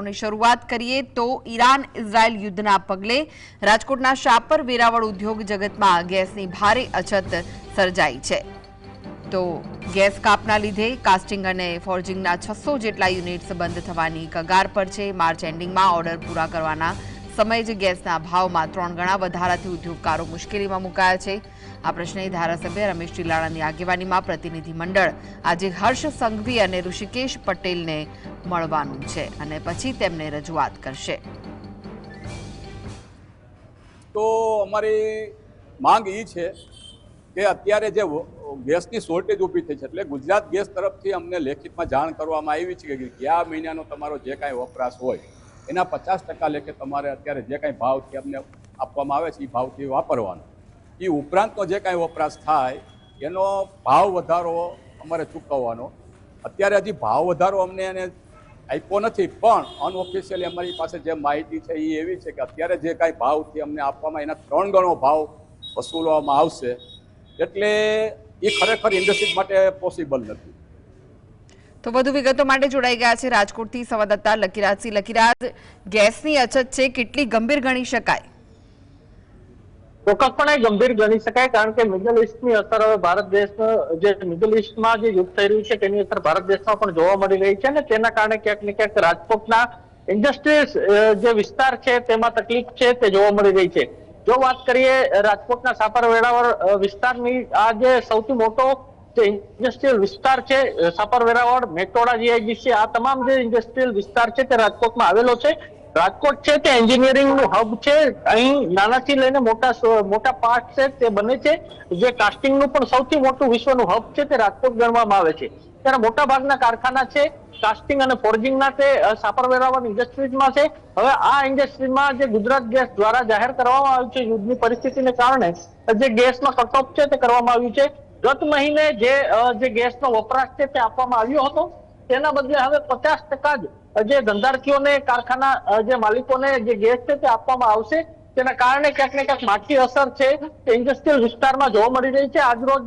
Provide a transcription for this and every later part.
ની શરૂઆત કરીએ તો ઈરાન ઇઝરાયલ યુદ્ધના પગલે રાજકોટના શાપર વેરાવળ ઉદ્યોગ જગતમાં ગેસની ભારે અછત સર્જાઈ છે। તો ગેસ કાપના લીધે કાસ્ટિંગ અને ફોર્જિંગના 600 જેટલા યુનિટ્સ બંધ થવાની કગાર પર છે। માર્ચ એન્ડિંગમાં ઓર્ડર પૂરા કરવાના સમયે જ ગેસના ભાવમાં 3 ગણા વધારાથી ઉદ્યોગકારો મુશ્કેલીમાં મુકાયા છે। આ પ્રશ્ને ધારાસભ્ય રમેશ ટીલાણાની આગેવાનીમાં પ્રતિનિધિ મંડળ આજે હર્ષ સંઘવી અને ઋષિકેશ પટેલને મળવાનું છે અને પછી તેમને રજૂઆત કરશે। તો અમારી માંગ એ છે કે અત્યારે જે ગેસની શોર્ટેજ ઊભી થઈ છે એટલે ગુજરાત ગેસ તરફથી અમને લેખિતમાં જાણ કરવામાં આવી છે કે ગયા મહિનાનો તમારો જે કાંઈ વપરાશ હોય એના 50% લેખે તમારે અત્યારે જે કાંઈ ભાવથી અમને આપવામાં આવે છે એ ભાવથી વાપરવાનો। એ ઉપરાંતનો જે કાંઈ વપરાશ થાય એનો ભાવ વધારો અમારે ચૂકવવાનો। અત્યારે હજી ભાવ વધારો અમને એને આપ્યો નથી, પણ અનઓફિશિયલી અમારી પાસે જે માહિતી છે એ એવી છે કે અત્યારે જે કાંઈ ભાવથી અમને આપવામાં એના 3 ગણો ભાવ વસૂલવામાં આવશે, એટલે એ ખરેખર ઇન્ડસ્ટ્રી માટે પોસિબલ નથી। તો વધુ વિગતો માટે જોડાઈ ગયા છે રાજકોટથી સંવાદદાતા લકીરાજસિંહ। લકીરાજ, ગેસની અછત છે, કેટલી ગંભીર ગણી શકાય? ચોક્કસપણે ગંભીર ગણી શકાય, કારણ કે મિડલ ઇસ્ટની અસર હવે ભારત દેશમાં જે મિડલ ઇસ્ટમાં જે યુદ્ધ થઈ રહ્યું છે તેની અસર ભારત દેશમાં પણ જોવા મળી રહી છે અને તેના કારણે ક્યાંક ને ક્યાંક રાજકોટના ઇન્ડસ્ટ્રીઝ જે વિસ્તાર છે તેમાં તકલીફ છે તે જોવા મળી રહી છે। જો વાત કરીએ રાજકોટના સાપર વેરાવળ વિસ્તારની, આ જે સૌથી મોટો જે ઇન્ડસ્ટ્રીયલ વિસ્તાર છે સાપર વેરાવળ, મેટોડા, જીઆઈડીસી, આ તમામ જે ઇન્ડસ્ટ્રીયલ વિસ્તાર છે તે રાજકોટમાં આવેલો છે। રાજકોટ છે તે એન્જિનિયરિંગનું હબ છે। અહીં નાનાથી લઈને મોટા પાર્ટ છે તે બને છે। જે કાસ્ટિંગનું પણ સૌથી મોટું વિશ્વનું હબ છે તે રાજકોટ ગણવામાં આવે છે। ત્યારે મોટા ભાગના કારખાના છે કાસ્ટિંગ અને ફોર્જિંગના તે સાપર વેરાવળ ઇન્ડસ્ટ્રીઝમાં છે। હવે આ ઇન્ડસ્ટ્રીમાં જે ગુજરાત ગેસ દ્વારા જાહેર કરવામાં આવ્યું છે યુદ્ધની પરિસ્થિતિને કારણે જે ગેસમાં કટ ઓફ છે તે કરવામાં આવ્યું છે। ગત મહિને જે ગેસનો વપરાશ છે તે આપવામાં આવ્યો હતો, તેના બદલે હવે 50% જ જે ધંધાર્થીઓને, કારખાના જે માલિકોને જે ગેસ છે તે આપવામાં આવશે। તેના કારણે ક્યાંક ને ક્યાંક માઠી અસર છે તે ઇન્ડસ્ટ્રીયલ વિસ્તારમાં જોવા મળી રહી છે। આજરોજ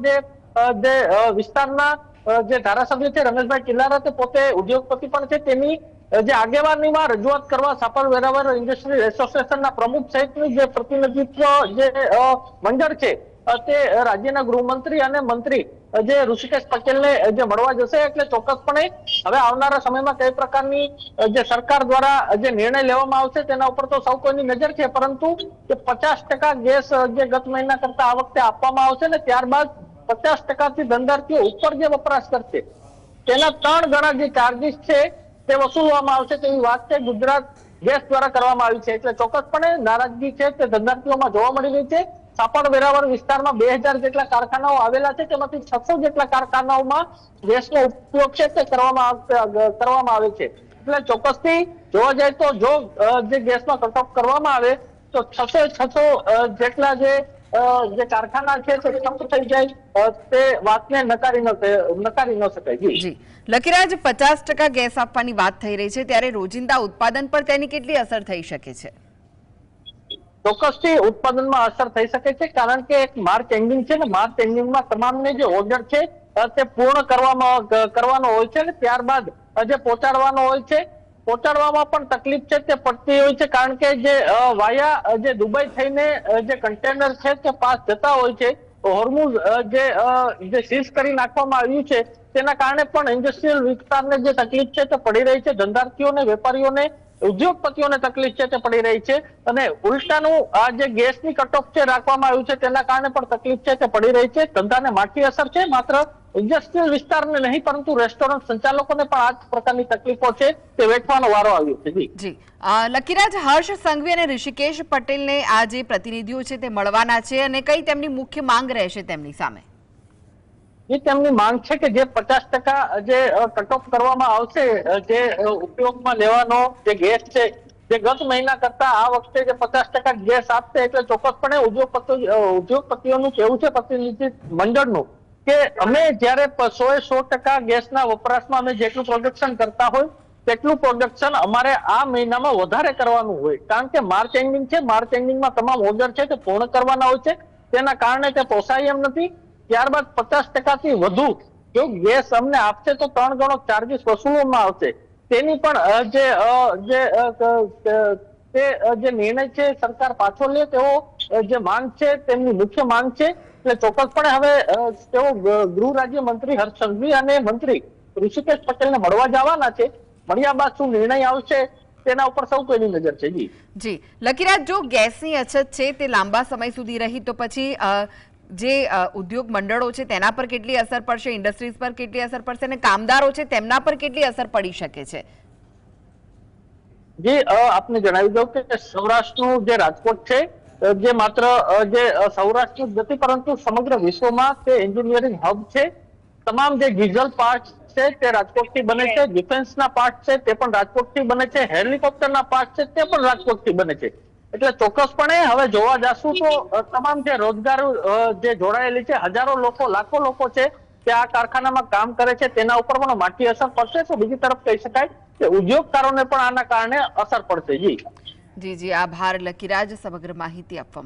જે વિસ્તારના જે ધારાસભ્ય છે રમેશભાઈ ટીલારા, તે પોતે ઉદ્યોગપતિ પણ છે, તેની જે આગેવાનીમાં રજૂઆત કરવા સાપર વેરાવળ ઇન્ડસ્ટ્રીયલ એસોસિએશનના પ્રમુખ સહિતનું જે પ્રતિનિધિત્વ જે મંડળ છે તે રાજ્યના ગૃહમંત્રી અને મંત્રી જે ઋષિકેશ પટેલને જે મળવા જશે। એટલે ચોક્કસપણે હવે આવનારા સમયમાં કઈ પ્રકારની જે સરકાર દ્વારા જે નિર્ણય લેવામાં આવશે તેના ઉપર તો સૌ કોઈની નજર છે, પરંતુ જે 50% ગેસ જે ગત મહિના કરતા આ વખતે આપવામાં આવશે ને ત્યારબાદ 50%થી ધંધાર્થીઓ ઉપર જે વપરાશ કરશે તેના 3 ગણા જે ચાર્જીસ છે તે વસૂલવામાં આવશે તેવી વાત છે ગુજરાત ગેસ દ્વારા કરવામાં આવી છે। એટલે ચોક્કસપણે નારાજગી છે તે ધંધાર્થીઓમાં જોવા મળી રહી છે। સાપર વેરાવળ વિસ્તારમાં 2000 જેટલા કારખાનાઓ આવેલા છે, તેમાંથી 600 જેટલા કારખાનાઓમાં ગેસનો ઉપયોગ છે તે કરવામાં આવે છે। એટલે ચોક્કસથી જોવા જાય તો જો જે ગેસમાં કટ ઓફ કરવામાં આવે તો 600 જેટલા જે કારખાના છે તે બંધ થઈ જાય, તે વાતને નકારી ન શકાય। જી લકીરાજ, 50% ગેસ આપવાની વાત થઈ રહી છે, ત્યારે રોજિંદા ઉત્પાદન પર તેની કેટલી અસર થઈ શકે છે? ચોક્કસથી ઉત્પાદનમાં અસર થઈ શકે છે, કારણ કે એક માર્ચ એન્ડિંગ છે ને, માર્ચ એન્ડિંગમાં તમામને જે ઓર્ડર છે તે પૂર્ણ કરવાનો હોય છે અને ત્યારબાદ જે પહોંચાડવાનો હોય છે, પહોંચાડવામાં પણ તકલીફ છે તે પડતી હોય છે, કારણ કે જે વાયા જે દુબઈ થઈને જે કન્ટેનર છે તે પાસ જતા હોય છે, હોર્મુઝ જે સીઝ કરી નાખવામાં આવ્યું છે તેના કારણે પણ ઇન્ડસ્ટ્રીયલ વિસ્તારને જે તકલીફ છે તે પડી રહી છે। ધંધાર્થીઓને, વેપારીઓને, ઉદ્યોગપતિઓને તકલીફ છે તે પડી રહી છે અને ઉલટાનું આ જે ગેસની કટઓફ છે રાખવામાં આવ્યું છે તેના કારણે પણ તકલીફ છે તે પડી રહી છે। ધંધાને માઠી અસર છે, માત્ર ઇન્ડસ્ટ્રીયલ વિસ્તારને નહીં પરંતુ રેસ્ટોરન્ટ સંચાલકોને પણ આ જ પ્રકારની તકલીફો છે તે વેઠવાનો વારો આવ્યો છે। જી લકીરાજ, હર્ષ સંઘવી અને ઋષિકેશ પટેલને આ જે પ્રતિનિધિઓ છે તે મળવાના છે અને કઈ તેમની મુખ્ય માંગ રહેશે તેમની સામે? એ તેમની માંગ છે કે જે 50% જે કટ ઓફ કરવામાં આવશે, જે ઉપયોગમાં લેવાનો જે ગેસ છે, જે ગત મહિના કરતા આ વખતે જે 50% ગેસ આપશે, એટલે ચોક્કસપણે ઉદ્યોગપતિઓનું કેવું છે પ્રતિનિધિ મંડળનું કે અમે જયારે 100% ગેસના વપરાશમાં અમે જેટલું પ્રોડક્શન કરતા હોય તેટલું પ્રોડક્શન અમારે આ મહિનામાં વધારે કરવાનું હોય, કારણ કે માર્ચ એન્ડિંગ છે, માર્ચ એન્ડિંગમાં તમામ ઓર્ડર છે તે પૂર્ણ કરવાના હોય છે, તેના કારણે તે પોસાય એમ નથી। ત્યારબાદ 50%થી વધુ જો ગેસ અમને આપશે તો 3 ગણો ચાર્જીસ વસૂલવામાં આવશે। તેની પણ જે નિર્ણય છે સરકાર પાછો લે તેવો જે માંગ છે તેમની મુખ્ય માંગ છે. એટલે ચોક્કસપણે હવે તેઓ ગૃહ રાજ્ય મંત્રી હર્ષ સંઘવી અને મંત્રી ઋષિકેશ પટેલને મળવા જવાના છે. મળ્યા બાદ શું નિર્ણય આવશે તેના ઉપર સૌ કોઈની નજર છે. જી લકીરાજ, જો ગેસની અછત છે તે લાંબા સમય સુધી રહી તો પછી જે ઉદ્યોગ મંડળો છે તેના પર કેટલી અસર પડશે, ઇન્ડસ્ટ્રીઝ પર કેટલી અસર પડશે અને કામદારો છે તેમના પર કેટલી અસર પડી શકે છે? જે આપને જણાવી દઉં કે સૌરાષ્ટ્રનું જે રાજકોટ છે જે માત્ર જે સૌરાષ્ટ્ર જ નથી પરંતુ સમગ્ર વિશ્વમાં તે એન્જિનિયરિંગ હબ છે. તમામ જે ડીઝલ પાર્ટ છે તે રાજકોટથી બને છે, ડિફેન્સના પાર્ટ છે તે પણ રાજકોટથી બને છે, હેલિકોપ્ટરના પાર્ટ છે તે પણ રાજકોટથી બને છે. એટલે ચોક્કસપણે હવે જોવા જશું તો તમામ જે રોજગાર જે જોડાયેલી છે, હજારો લોકો લાખો લોકો છે તે આ કારખાનામાં કામ કરે છે તેના ઉપર પણ માઠી અસર પડશે. તો બીજી તરફ કહી શકાય કે ઉદ્યોગકારોને પણ આના કારણે અસર પડશે. જી જી, આભાર લકીરાજ સમગ્ર માહિતી આપવા.